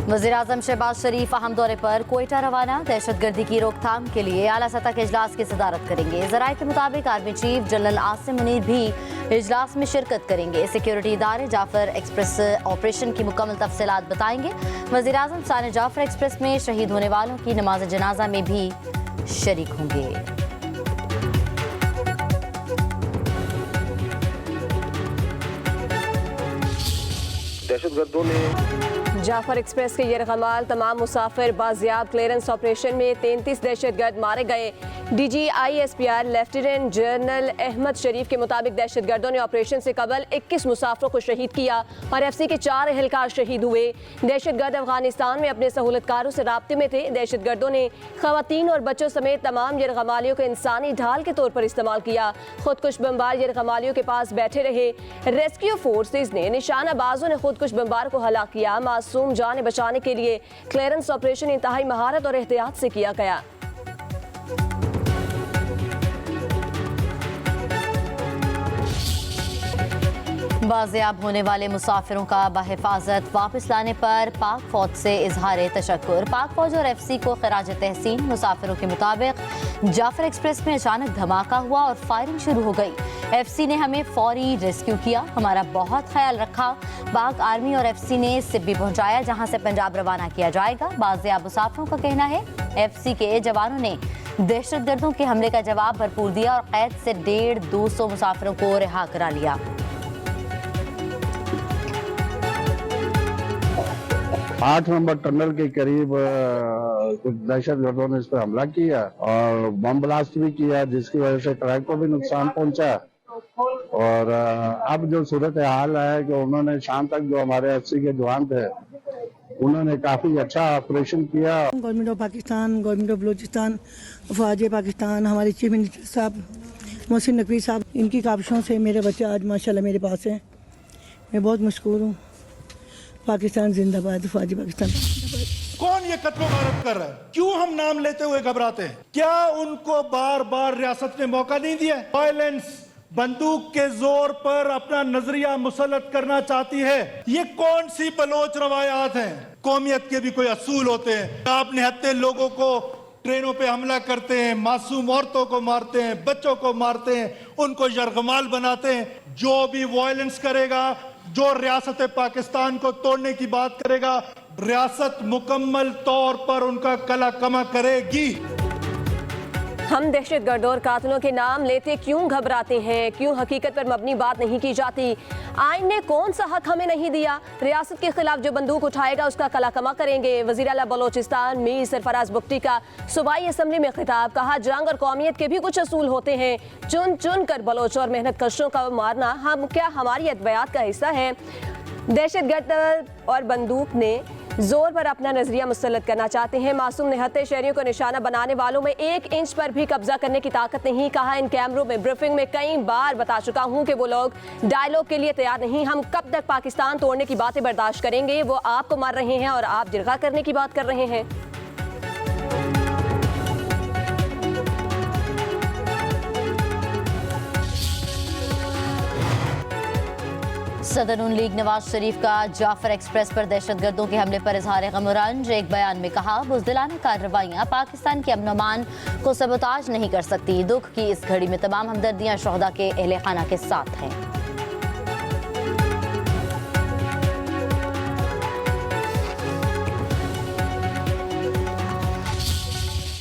वज़ीर-ए-आज़म शहबाज शरीफ अहम दौरे पर कोयटा रवाना। दहशतगर्दी की रोकथाम के लिए आला सतह के इजलास की सदारत करेंगे। ज़राए के मुताबिक army chief general Asim Munir भी इजलास में शिरकत करेंगे। सिक्योरिटी इदारे जाफर एक्सप्रेस ऑपरेशन की मुकम्मल तफसीलात बताएंगे। वज़ीर-ए-आज़म साने जाफर एक्सप्रेस में शहीद होने वालों की नमाज जनाजा में भी शरीक होंगे। दहशतगर्दों ने जाफर एक्सप्रेस के यरगमाल तमाम मुसाफिर बाजियाब। क्लियरेंस ऑपरेशन में 33 दहशतगर्द मारे गए। DGISPR लेफ्टिनेंट जनरल अहमद शरीफ के मुताबिक दहशतगर्दों ने ऑपरेशन से कबल 21 मुसाफिरों को शहीद किया और FC के 4 एहलकार शहीद हुए। दहशतगर्द अफगानिस्तान में अपने सहूलतकारों से राब्ते में थे। दहशतगर्दों ने खवातीन और बच्चों समेत तमाम यरगमालियों को इंसानी ढाल के तौर पर इस्तेमाल किया। खुदकुश बमबार यरगमालियों के पास बैठे रहे। रेस्क्यू फोर्सेज ने निशानाबाजों ने खुदकुश बमबार को हलाक किया। मासूम जान बचाने के लिए क्लियरेंस ऑपरेशन इंतहाई महारत और एहतियात से किया गया। बाजियाब होने वाले मुसाफिरों का बहिफाजत वापस लाने पर पाक फौज से इजहार तशक्कुर। पाक फौज और FC को खराज तहसीन। मुसाफिरों के मुताबिक जाफर एक्सप्रेस में अचानक धमाका हुआ और फायरिंग शुरू हो गई। FC ने हमें फौरी रेस्क्यू किया, हमारा बहुत ख्याल रखा। पाक आर्मी और FC ने सिब्बी पहुंचाया जहां से पंजाब रवाना किया जाएगा। बाजियाब मुसाफिरों का कहना है FC के जवानों ने दहशतगर्दों के हमले का जवाब भरपूर दिया और कैद से 150-200 मुसाफिरों को रिहा करा लिया। 8 नंबर टनल के करीब कुछ दहशतगर्दों ने इस पर हमला किया और बम ब्लास्ट भी किया, जिसकी वजह से ट्रक को भी नुकसान पहुंचा। और अब जो सूरत हाल है कि उन्होंने शाम तक जो हमारे FC के जवान थे उन्होंने काफी अच्छा ऑपरेशन किया। Government of Pakistan, government of Balochistan, फौज पाकिस्तान, हमारे चीफ मिनिस्टर साहब मोहसिन नकवी साहब, इनकी काविशों से मेरे बच्चे आज माशाल्लाह मेरे पास हैं। मैं बहुत मशकूर हूँ। पाकिस्तान जिंदाबाद, फौजी पाकिस्तान। कौन ये कत्लो गारत कर रहा है? क्यों हम नाम लेते हुए घबराते हैं? क्या उनको बार बार रियासत ने मौका नहीं दिया? वायलेंस, बंदूक के जोर पर अपना नजरिया मुसल्लत करना चाहती है। ये कौन सी बलोच रवायात हैं? कौमियत के भी कोई असूल होते हैं। आप निहत्ते लोगों को ट्रेनों पे हमला करते हैं, मासूम औरतों को मारते हैं, बच्चों को मारते हैं, उनको यरगमाल बनाते हैं। जो भी वायलेंस करेगा, जो रियासत पाकिस्तान को तोड़ने की बात करेगा, रियासत मुकम्मल तौर पर उनका कला कमा करेगी। हम दहशतगर्दों और कातिलों के नाम लेते क्यों घबराते हैं? क्यों हकीकत पर मबनी बात नहीं की जाती? आइन ने कौन सा हक हमें नहीं दिया? रियासत के खिलाफ जो बंदूक उठाएगा उसका कला कमा करेंगे। वज़ीर आला बलोचिस्तान मीर सरफराज बुगटी का सूबाई असम्बली में खिताब। कहा जंग और कौमियत के भी कुछ असूल होते हैं। चुन चुन कर बलोच और मेहनत कशों का मारना क्या हमारी अदबियात का हिस्सा है? दहशतगर्द और बंदूक ने जोर पर अपना नजरिया मुसल्लत करना चाहते हैं। मासूम निहत्ते शहरियों को निशाना बनाने वालों में 1 इंच पर भी कब्जा करने की ताकत नहीं। कहा इन कैमरों में ब्रीफिंग में कई बार बता चुका हूं कि वो लोग डायलॉग के लिए तैयार नहीं। हम कब तक पाकिस्तान तोड़ने की बातें बर्दाश्त करेंगे? वो आपको मार रहे हैं और आप जिरगा करने की बात कर रहे हैं। सदर नून लीग नवाज शरीफ का जाफर एक्सप्रेस पर दहशतगर्दों के हमले पर इजहार गम और रंज। एक बयान में कहा बुज़दिलाना कार्रवाइयां पाकिस्तान के अमन अमान को सबोताज नहीं कर सकती। दुख की इस घड़ी में तमाम हमदर्दियां शोहदा के अहले खाना के साथ हैं।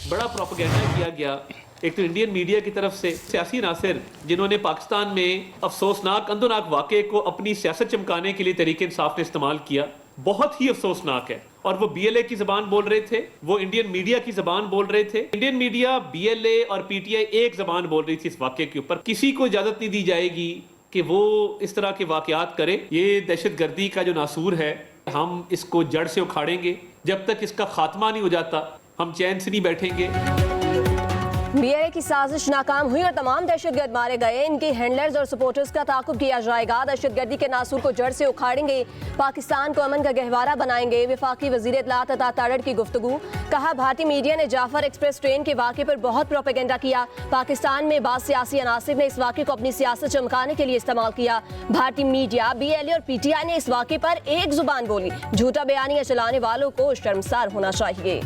बड़ा प्रोपेगेंडा किया गया। एक तो इंडियन मीडिया की तरफ से सियासी नासिर जिन्होंने पाकिस्तान में अफसोसनाक अंदोनाक वाक़े को अपनी सियासत चमकाने के लिए तरीके इंसाफ ने इस्तेमाल किया, बहुत ही अफसोसनाक है। और वो BLA की जबान बोल रहे थे, वो इंडियन मीडिया की जबान बोल रहे थे। इंडियन मीडिया, BLA और PTI एक जबान बोल रही थी इस वाक़े के ऊपर। किसी को इजाजत नहीं दी जाएगी कि वो इस तरह के वाक़यात करे। ये दहशतगर्दी का जो नासूर है, हम इसको जड़ से उखाड़ेंगे। जब तक इसका खात्मा नहीं हो जाता हम चैन से नहीं बैठेंगे। बीएलए की साजिश नाकाम हुई और तमाम दहशतगर्द मारे गए। इनके हैंडलर्स और सपोर्टर्स का ताकुब किया जाएगा। दहशतगर्दी के नासूर को जड़ से उखाड़ेंगे, पाकिस्तान को अमन का गहवारा बनाएंगे। वफाकी वजीर इत्तलात अता तारड़ की गुफ्तगू। कहा, भारतीय मीडिया ने जाफर एक्सप्रेस ट्रेन के वाक़े पर बहुत प्रोपेगेंडा किया। पाकिस्तान में बाज़ सियासी अनासिर ने इस वाक़े को अपनी सियासत चमकाने के लिए इस्तेमाल किया। भारतीय मीडिया, बीएलए और पीटीआई ने इस वाक़े पर एक जुबान बोली। झूठा बयानिया चलाने वालों को शर्मसार होना चाहिए।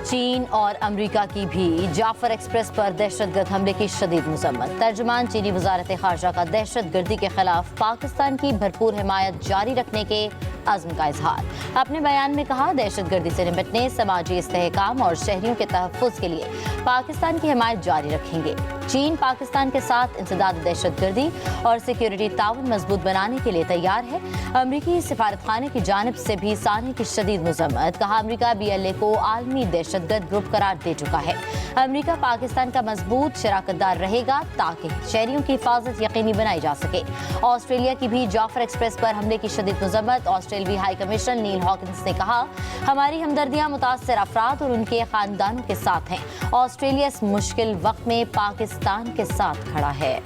चीन और अमेरिका की भी जाफर एक्सप्रेस पर दहशतगर्द हमले की शदीद मजम्मत। तर्जुमान चीनी वजारत खारजा का दहशतगर्दी के खिलाफ पाकिस्तान की भरपूर हिमायत जारी रखने के अज़्म का इजहार। अपने बयान में कहा, दहशतगर्दी से निपटने, समाजी इस्तेहकाम और शहरियों के तहफ़्फ़ुज़ के लिए पाकिस्तान की हिमायत जारी रखेंगे। चीन पाकिस्तान के साथ इंसदाद दहशतगर्दी और सिक्योरिटी ताउन मजबूत बनाने के लिए तैयार है। अमरीकी सिफारतखाने की जानिब से भी साने की शदीद मजम्मत। कहा, अमरीका बीएलए को आलमी दहशतगर्द ग्रुप करार दे चुका है। अमरीका पाकिस्तान का मजबूत शराकतदार रहेगा ताकि शहरियों की हिफाजत यकीनी बनाई जा सके। ऑस्ट्रेलिया की भी जाफर एक्सप्रेस पर हमले की शदीद मजम्मत। ऑस्ट्रेलवी हाई कमिश्नर नील हॉकिंस ने कहा, हमारी हमदर्दियां मुतासर अफराद और उनके खानदानों के साथ हैं। ऑस्ट्रेलिया इस मुश्किल वक्त में पाकिस्तान के साथ खड़ा है।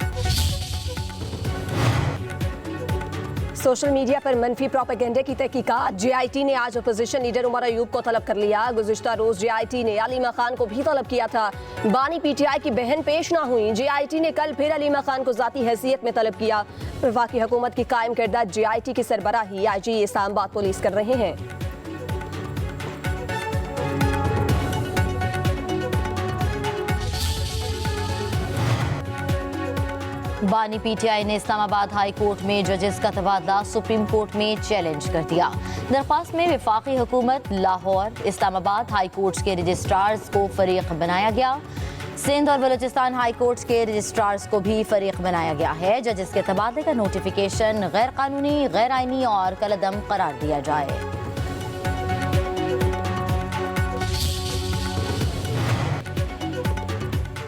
सोशल मीडिया पर मनफी प्रोपेगेंडा की तहकीकात। जेआईटी ने आज अपोजिशन लीडर उमर अयूब को तलब कर लिया। गुज़िश्ता रोज जेआईटी ने अलीमा खान को भी तलब किया था। बानी पीटीआई की बहन पेश ना हुई। जेआईटी ने कल फिर अलीमा खान को ज़ाती हैसियत में तलब किया। वफाकी हुकूमत की कायम करदा जेआईटी की सरबराही आईजी इस्लामाबाद पुलिस कर रहे हैं। बानी पीटीआई ने इस्लामाबाद हाई कोर्ट में जजेस का तबादला सुप्रीम कोर्ट में चैलेंज कर दिया। दरख्वास्त में वफाकी हुकूमत, लाहौर, इस्लामाबाद हाई कोर्ट्स के रजिस्ट्रार्स को फरीक बनाया गया। सिंध और बलूचिस्तान हाई कोर्ट्स के रजिस्ट्रार्स को भी फरीक बनाया गया है। जजेस के तबादले का नोटिफिकेशन गैर कानूनी, गैर आइनी और कलअदम करार दिया जाए।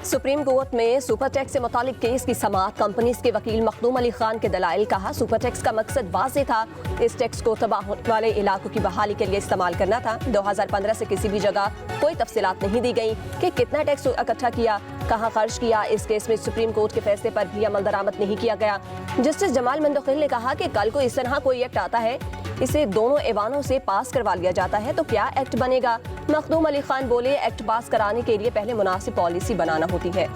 सुप्रीम कोर्ट में सुपर टैक्स से मुतालिक केस की समाअत। कंपनीज के वकील मखदूम अली खान के दलाइल। कहा, सुपर टैक्स का मकसद वाज़ेह था, इस टैक्स को तबाह होने वाले इलाकों की बहाली के लिए इस्तेमाल करना था। 2015 से किसी भी जगह कोई तफसीलात नहीं दी गई कि कितना टैक्स इकट्ठा किया, कहाँ खर्च किया। इस केस में सुप्रीम कोर्ट के फैसले पर भी अमल दरामद नहीं किया गया। जस्टिस जमाल मंदखिल ने कहा कि कल को इस तरह कोई एक्ट आता है, इसे दोनों ऐवानों से पास करवा लिया जाता है तो क्या एक्ट बनेगा। मखदूम अली खान बोले, एक्ट पास कराने के लिए पहले मुनासिब पॉलिसी बनाना होती है।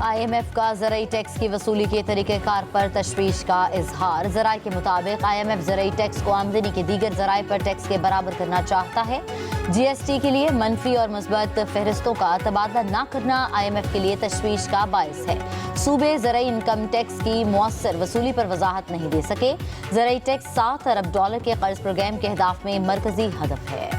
IMF का ज़राई टैक्स की वसूली के तरीक़ेकार पर तशवीश का इजहार। ज़राए के मुताबिक IMF ज़राई टैक्स को आमदनी के दीगर ज़राए पर टैक्स के बराबर करना चाहता है। GST के लिए मनफी और मुस्बत फहरिस्तों का तबादला न करना IMF के लिए तशवीश का बायस है। सूबे ज़राई इनकम टैक्स की मुअस्सर वसूली पर वजाहत नहीं दे सके। ज़राई टैक्स $7 अरब के कर्ज प्रोग्राम के अहदाफ में मरकजी हदफ है।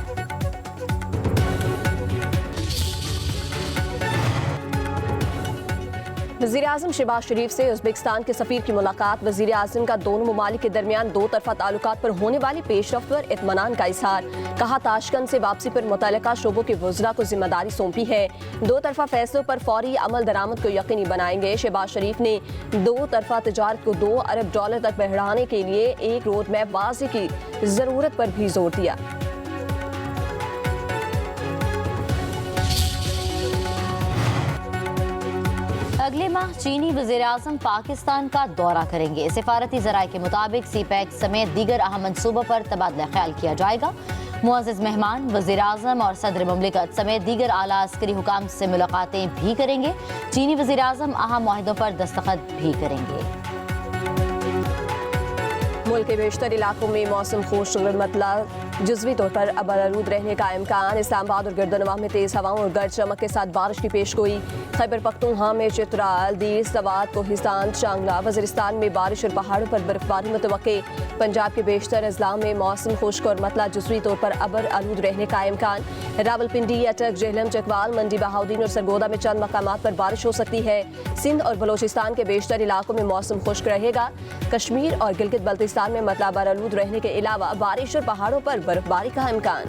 वज़ीर-ए-आज़म शहबाज शरीफ से उज़्बेकिस्तान के सफ़ीर की मुलाकात। वज़ीर-ए-आज़म का दोनों ममालिक के दरमियान दो तरफ़ा ताल्लुकात पर होने वाली पेशरफ्त पर इत्मीनान का इज़हार। कहा, ताशकंद से वापसी पर मुतल्लिका शोबों के वज़रा को जिम्मेदारी सौंपी है। दो तरफ़ा फैसलों पर फौरी अमल दरामद को यकीनी बनाएंगे। शहबाज शरीफ ने दो तरफ़ा तजारत को $2 अरब तक बढ़ाने के लिए एक रोड मैप वाज़े की ज़रूरत पर भी जोर दिया। अगले माह चीनी वज़ीर-ए-आज़म पाकिस्तान का दौरा करेंगे। सिफारती ज़राए के मुताबिक CPEC समेत दीगर अहम मंसूबों पर तबादला ख्याल किया जाएगा। मुअज़्ज़ज़ मेहमान वज़ीर-ए-आज़म और सदर मुमलिकत समेत दीगर आला अस्करी हुकाम से मुलाकातें भी करेंगे। चीनी वज़ीर-ए-आज़म अहम मुआहदों पर दस्तखत भी करेंगे। मुल्क के बेशतर इलाकों में मौसम खुश, मतला जुज़वी तौर पर अबरालूद रहने का इम्कान। इस्लामाबाद और गिरदनवा में तेज़ हवाओं और गर्ज चमक के साथ बारिश की पेशगोई। खैबर पख्तूनख्वा में चित्राल, दीर, सवात, कोहिस्तान, चांगला, वज़ीरिस्तान में बारिश और पहाड़ों पर बर्फबारी मुतवक्के। पंजाब के बेशतर अजला में मौसम खुश्क और मतला जुज़वी तौर पर अबरालूद रहने का इम्कान। रावलपिंडी, अटक, जेहलम, चकवाल, मंडी बहाउद्दीन और सरगोदा में चंद मकामात पर बारिश हो सकती है। सिंध और बलोचिस्तान के बेशतर इलाकों में मौसम खुश्क रहेगा। कश्मीर और गिलगित बल्तिस्तान में मतला अबरालूद रहने के अलावा बारिश और पहाड़ों पर बर्फबारी का इम्कान।